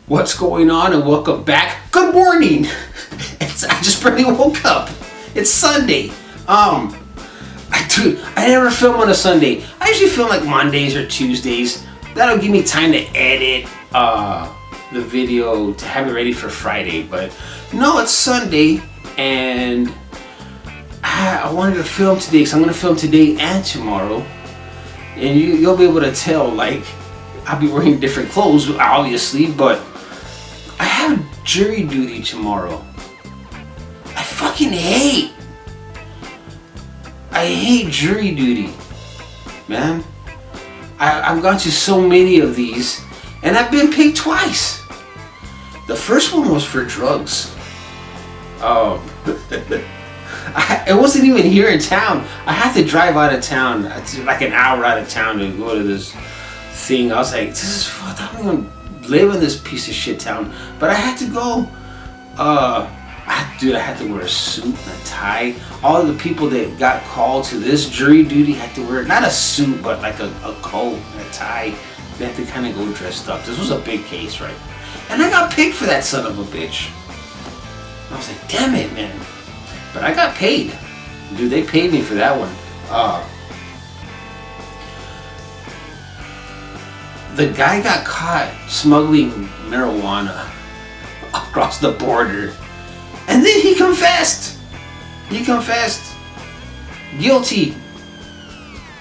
What's going on, and welcome back. Good morning. I just barely woke up. It's Sunday. I never film on a Sunday. I usually film like Mondays or Tuesdays. That'll give me time to edit the video to have it ready for Friday. But no, it's Sunday, and I wanted to film today, so I'm gonna film today and tomorrow. And you'll be able to tell, like, I'll be wearing different clothes, obviously, but I have jury duty tomorrow. I fucking hate jury duty, man. I've gone to so many of these, and I've been picked twice. The first one was for drugs. It wasn't even here in town. I had to drive out of town, like an hour out of town, to go to this thing. I was like, this is fucked. I don't even live in this piece of shit town. But I had to go. I had to wear a suit and a tie. All of the people that got called to this jury duty had to wear, not a suit, but like a coat and a tie. They had to kind of go dressed up. This was a big case, right? And I got picked for that son of a bitch. I was like, damn it, man. But I got paid. Dude, they paid me for that one. The guy got caught smuggling marijuana across the border. And then he confessed. Guilty.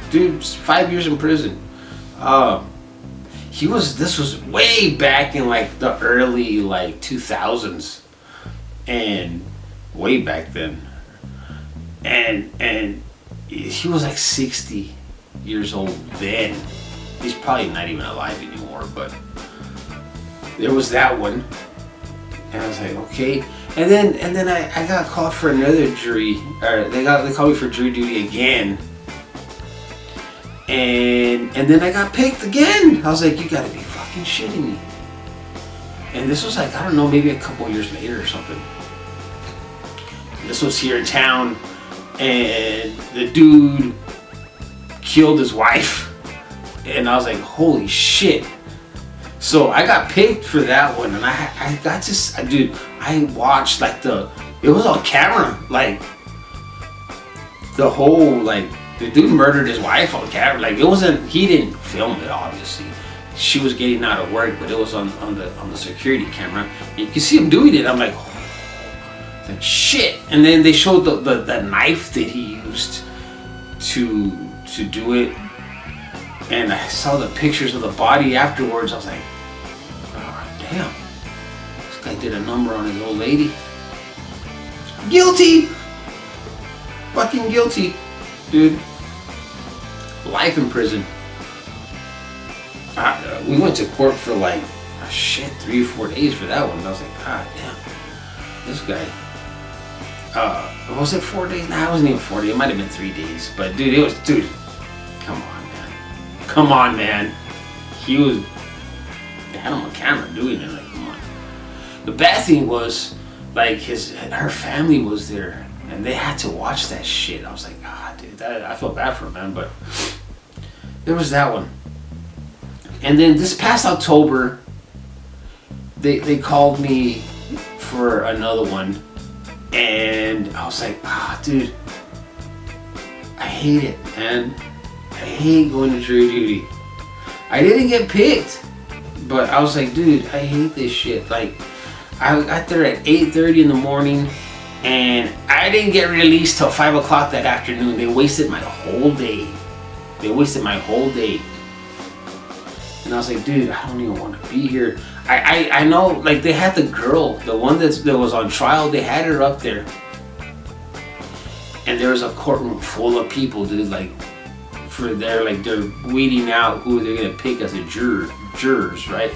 Dude, 5 years in prison. This was way back in like the early 2000s. And way back then. And he was like 60 years old then. He's probably not even alive anymore, but there was that one. And I was like, okay. And then I got called for another jury, or they called me for jury duty again. And then I got picked again. I was like, you gotta be fucking shitting me. And this was like, I don't know, maybe a couple years later or something. This was here in town, and the dude killed his wife. And I was like, holy shit. So I got picked for that one, and I got to, dude, I watched it was on camera, like the whole, the dude murdered his wife on camera. Like, it wasn't, he didn't film it, obviously. She was getting out of work, but it was on the security camera. And you can see him doing it. I'm like shit. And then they showed the knife that he used to do it. And I saw the pictures of the body afterwards. I was like, oh, damn. This guy did a number on his old lady. Guilty. Fucking guilty. Dude. Life in prison. We went to court for 3 or 4 days for that one. And I was like, god damn. This guy. Was it 4 days? Nah, it wasn't even 4 days. It might have been 3 days. But dude, come on, man. They had him on camera doing it. Like, come on. The bad thing was, her family was there, and they had to watch that shit. I was like, dude, I felt bad for him, man. But there was that one. And then this past October, they called me for another one, and I was like, dude, I hate it, man. I hate going to jury duty. I didn't get picked, but I was like, dude, I hate this shit. Like, I got there at 8:30 in the morning, and I didn't get released till 5 o'clock that afternoon. They wasted my whole day. And I was like, dude, I don't even want to be here. I know, they had the girl, the one that was on trial, they had her up there. And there was a courtroom full of people, dude, they're weeding out who they're gonna pick as a jurors, right?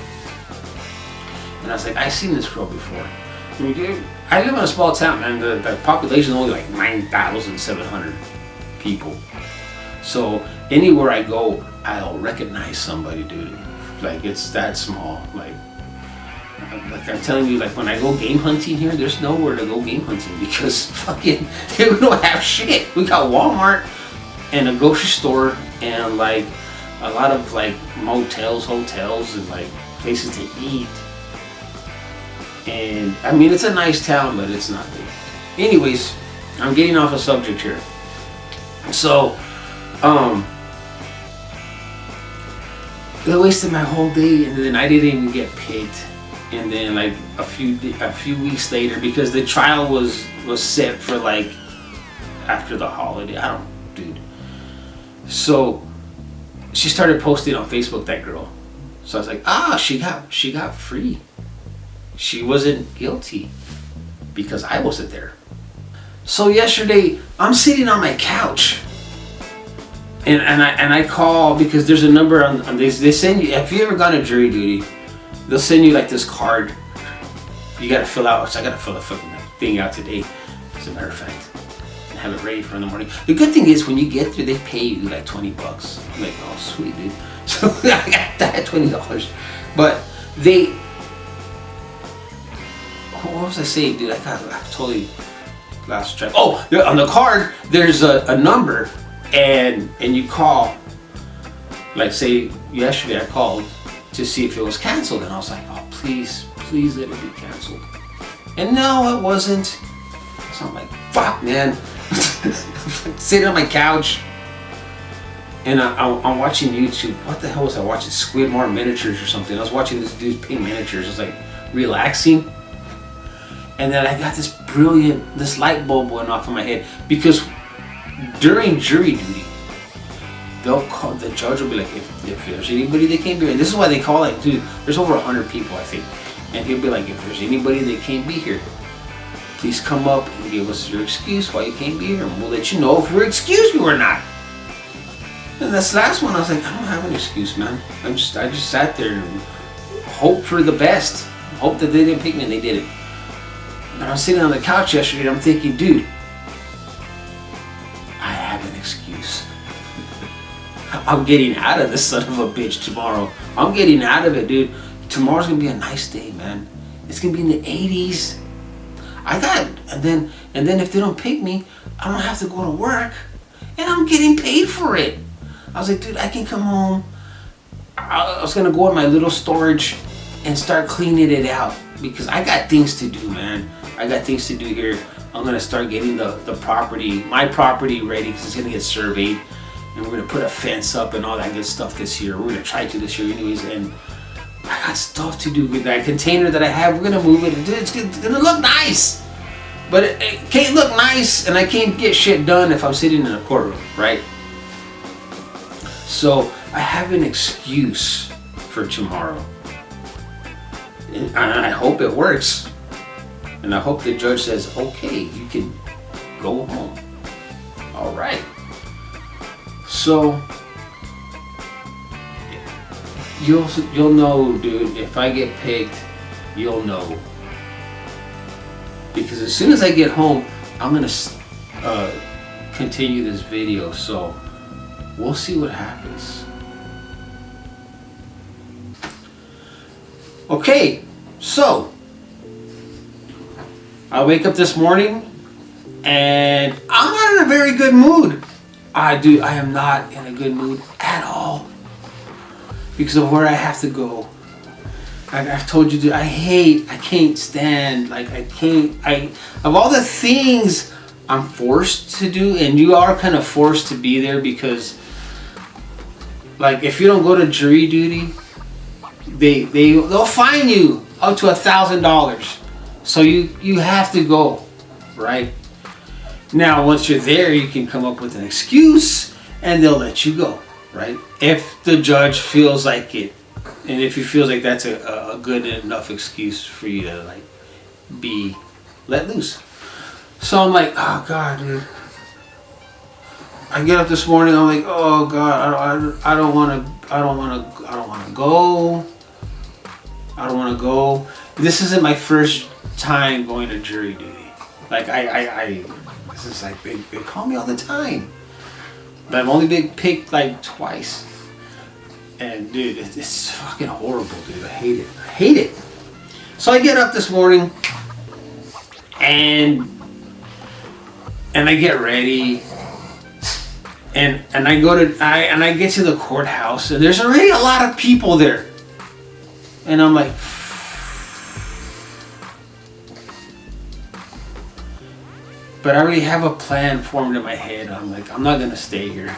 And I was like, I've seen this girl before. I live in a small town, man. The population is only 9,700 people. So anywhere I go, I'll recognize somebody, dude. It's that small. Like I'm telling you, when I go game hunting here, there's nowhere to go game hunting because fucking we don't have shit. We got Walmart and a grocery store and a lot of motels, hotels, and places to eat. And I mean, it's a nice town, but it's not big. Anyways, I'm getting off a subject here. So, they wasted my whole day, and then I didn't even get picked. And then like a few weeks later, because the trial was set for like after the holiday. Dude. So she started posting on Facebook, that girl. So I was like, she got free. She wasn't guilty because I wasn't there. So yesterday, I'm sitting on my couch, and I call because there's a number on they send you. Have you ever gone to jury duty? They'll send you like this card. You gotta fill out. So I gotta fill the fucking thing out today, as a matter of fact, and have it ready for in the morning. The good thing is when you get there, they pay you like $20. I'm like, oh sweet, dude. So I got that $20, but they. What was I saying, dude? I totally lost track. Oh, on the card there's a number, and you call. Like say yesterday I called to see if it was canceled, and I was like, oh please let it be canceled. And no, it wasn't. So I'm like, fuck, man. Sitting on my couch, and I'm watching YouTube. What the hell was I watching? Squidmore Miniatures or something. I was watching this dude paint miniatures. It's like relaxing. And then I got this light bulb went off in my head, because during jury duty, the judge will be like, if there's anybody that can't be here, and this is why they call it, dude, there's over 100 people, I think. And he'll be like, if there's anybody that can't be here, please come up and give us your excuse why you can't be here, and we'll let you know if we're excused you or not. And this last one, I was like, I don't have an excuse, man. I just sat there and hoped for the best. Hope that they didn't pick me, and they did it. And I was sitting on the couch yesterday, and I'm thinking, dude, I have an excuse. I'm getting out of this son of a bitch tomorrow. I'm getting out of it, dude. Tomorrow's gonna be a nice day, man. It's gonna be in the 80s. And then if they don't pick me, I don't have to go to work, and I'm getting paid for it. I was like, dude, I can come home. I was gonna go in my little storage and start cleaning it out, because I got things to do, man. I got things to do here. I'm gonna start getting my property ready, because it's gonna get surveyed, and we're gonna put a fence up and all that good stuff this year. We're gonna try to this year anyways, and I got stuff to do with that container that I have. We're gonna move it. It's gonna look nice, but it can't look nice, and I can't get shit done if I'm sitting in a courtroom, right? So I have an excuse for tomorrow, and I hope it works. And I hope the judge says, okay, you can go home. All right. So you'll know, dude. If I get picked, you'll know. Because as soon as I get home, I'm gonna continue this video. So we'll see what happens. Okay, so I wake up this morning and I'm not in a very good mood. I am not in a good mood at all, because of where I have to go. I've told you, dude, I can't stand, of all the things I'm forced to do, and you are kind of forced to be there, because like if you don't go to jury duty, they'll fine you up to $1,000. So you have to go, right? Now, once you're there, you can come up with an excuse, and they'll let you go, right? If the judge feels like it, and if he feels like that's a good enough excuse for you to like be let loose. So I'm like, oh God, dude. I get up this morning. I'm like, oh God, I don't want to go. I don't want to go. This isn't my first time going to jury duty. Like this is like they call me all the time, but I've only been picked like twice. And dude, it's fucking horrible, dude. I hate it. So I get up this morning, and I get ready, and I get to the courthouse, and there's already a lot of people there, and I'm like, but I already have a plan formed in my head. I'm like, I'm not gonna stay here.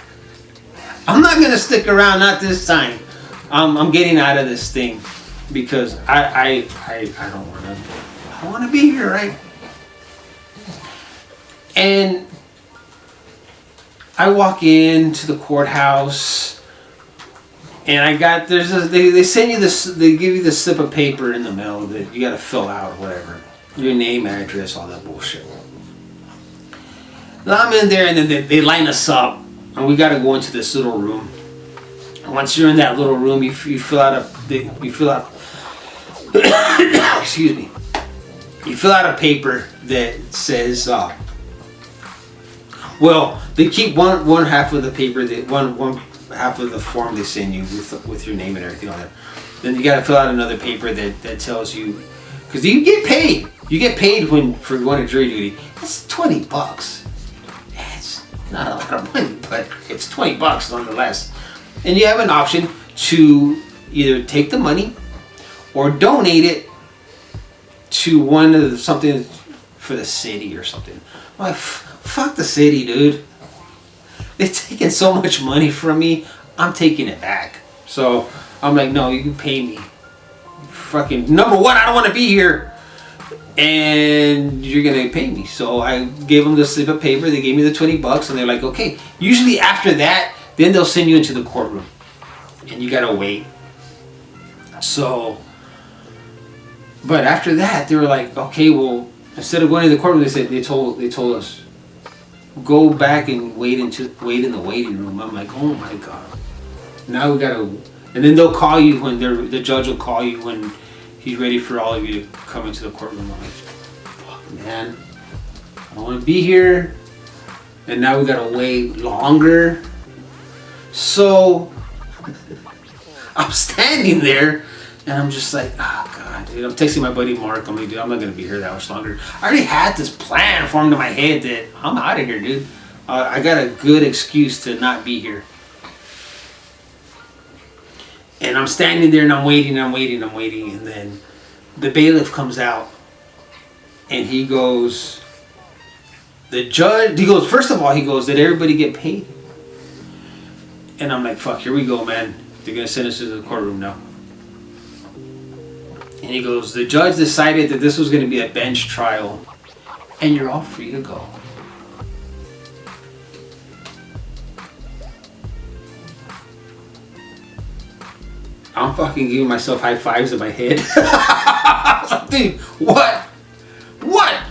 I'm not gonna stick around. Not this time. I'm getting out of this thing because I don't wanna. I wanna be here, right? And I walk into the courthouse, and I got they send you this. They give you this slip of paper in the mail that you got to fill out, or whatever, your name, address, all that bullshit. Now I'm in there, and then they line us up, and we got to go into this little room. And once you're in that little room, you fill out excuse me. You fill out a paper that says. Well, they keep one half of the paper, one half of the form they send you with your name and everything on it. Then you got to fill out another paper that tells you, because you get paid. You get paid for going to jury duty. It's $20. It's not a lot of money, but it's $20 nonetheless. And you have an option to either take the money or donate it to something for the city or something. I'm like, fuck the city, dude. They're taking so much money from me. I'm taking it back. So I'm like, no, you can pay me. Fucking number one, I don't want to be here, and you're gonna pay me. So I gave them the slip of paper. They gave me the $20, and they're like, okay. Usually after that, then they'll send you into the courtroom, and you gotta wait. So, but after that, they were like, okay, well, instead of going to the courtroom, they told us, go back and wait in the waiting room. I'm like, oh my god. Now we gotta, and then they'll call you when the judge will call you when he's ready for all of you to come into the courtroom. I'm like, fuck, man, I don't want to be here. And now we gotta wait longer. So I'm standing there, and I'm just like, oh god, dude. I'm texting my buddy Mark. I'm like, dude, I'm not gonna be here that much longer. I already had this plan formed in my head that I'm out of here, dude. I got a good excuse to not be here. And I'm standing there, and I'm waiting, and then the bailiff comes out, and he goes, first of all, he goes, did everybody get paid? And I'm like, fuck, here we go, man. They're gonna send us to the courtroom now. And he goes, the judge decided that this was going to be a bench trial, and you're all free to go. I'm fucking giving myself high fives in my head. I was like, dude, what? What?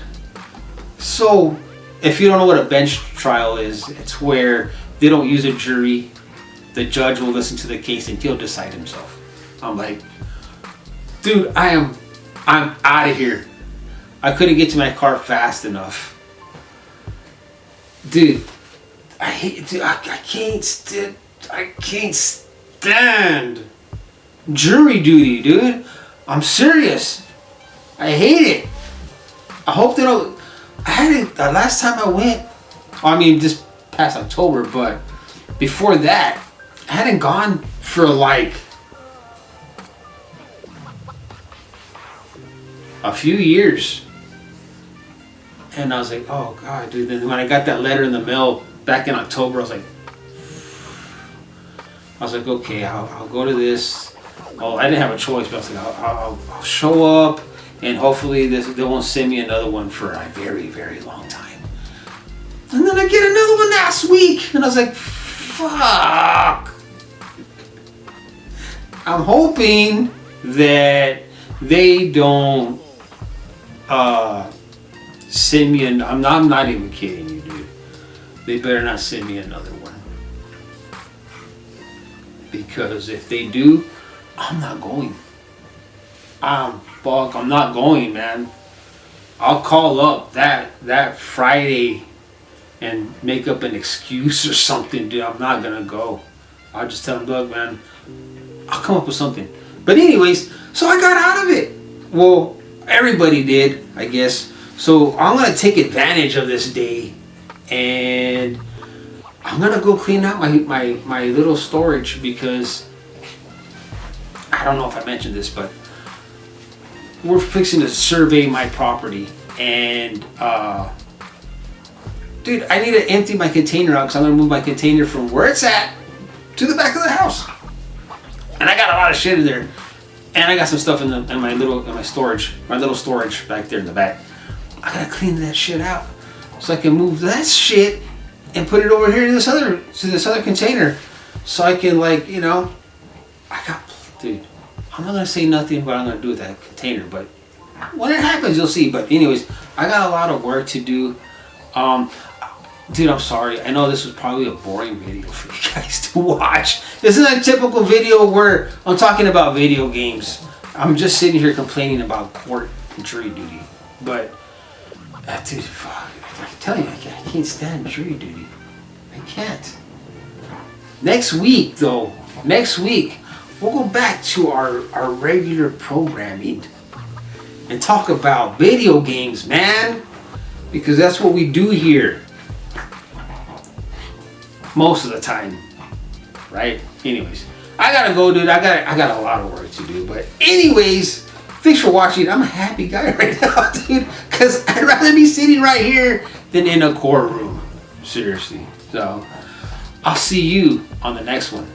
So, if you don't know what a bench trial is, it's where they don't use a jury. The judge will listen to the case and he'll decide himself. I'm like, dude, I'm out of here. I couldn't get to my car fast enough. Dude, I can't stand jury duty, dude. I'm serious. I hate it. I hope they don't. I hadn't, the last time I went, this past October, but before that, I hadn't gone for like a few years. And I was like, oh god, dude. Then when I got that letter in the mail back in October, I was like, okay, I'll go to this. Oh, I didn't have a choice, but I was like, I'll show up, and hopefully they won't send me another one for a very, very long time. And then I get another one last week, and I was like, fuck. I'm hoping that they don't send me I'm not even kidding you, dude. They better not send me another one. Because if they do, I'm not going. I'm not going, man. I'll call up that Friday and make up an excuse or something, dude. I'm not gonna go. I'll just tell them, look, man, I'll come up with something. But anyways, so I got out of it. Well, everybody did, I guess. So I'm gonna take advantage of this day, and I'm gonna go clean out my little storage, because I don't know if I mentioned this, but we're fixing to survey my property, and dude, I need to empty my container out because I'm gonna move my container from where it's at to the back of the house. And I got a lot of shit in there, and I got some stuff in my little storage back there in the back. I gotta clean that shit out so I can move that shit and put it over here to this other container, so I can, like, you know, dude, I'm not gonna say nothing what I'm gonna do with that container, but when it happens, you'll see. But anyways, I got a lot of work to do. Dude, I'm sorry. I know this was probably a boring video for you guys to watch. This isn't a typical video where I'm talking about video games. I'm just sitting here complaining about court and jury duty. But, dude, fuck, I'm telling you, I can't stand jury duty. I can't. Next week, though, we'll go back to our regular programming and talk about video games, man. Because that's what we do here. Most of the time. Right? Anyways. I gotta go, dude. I got a lot of work to do. But anyways, thanks for watching. I'm a happy guy right now, dude. Because I'd rather be sitting right here than in a courtroom. Seriously. So, I'll see you on the next one.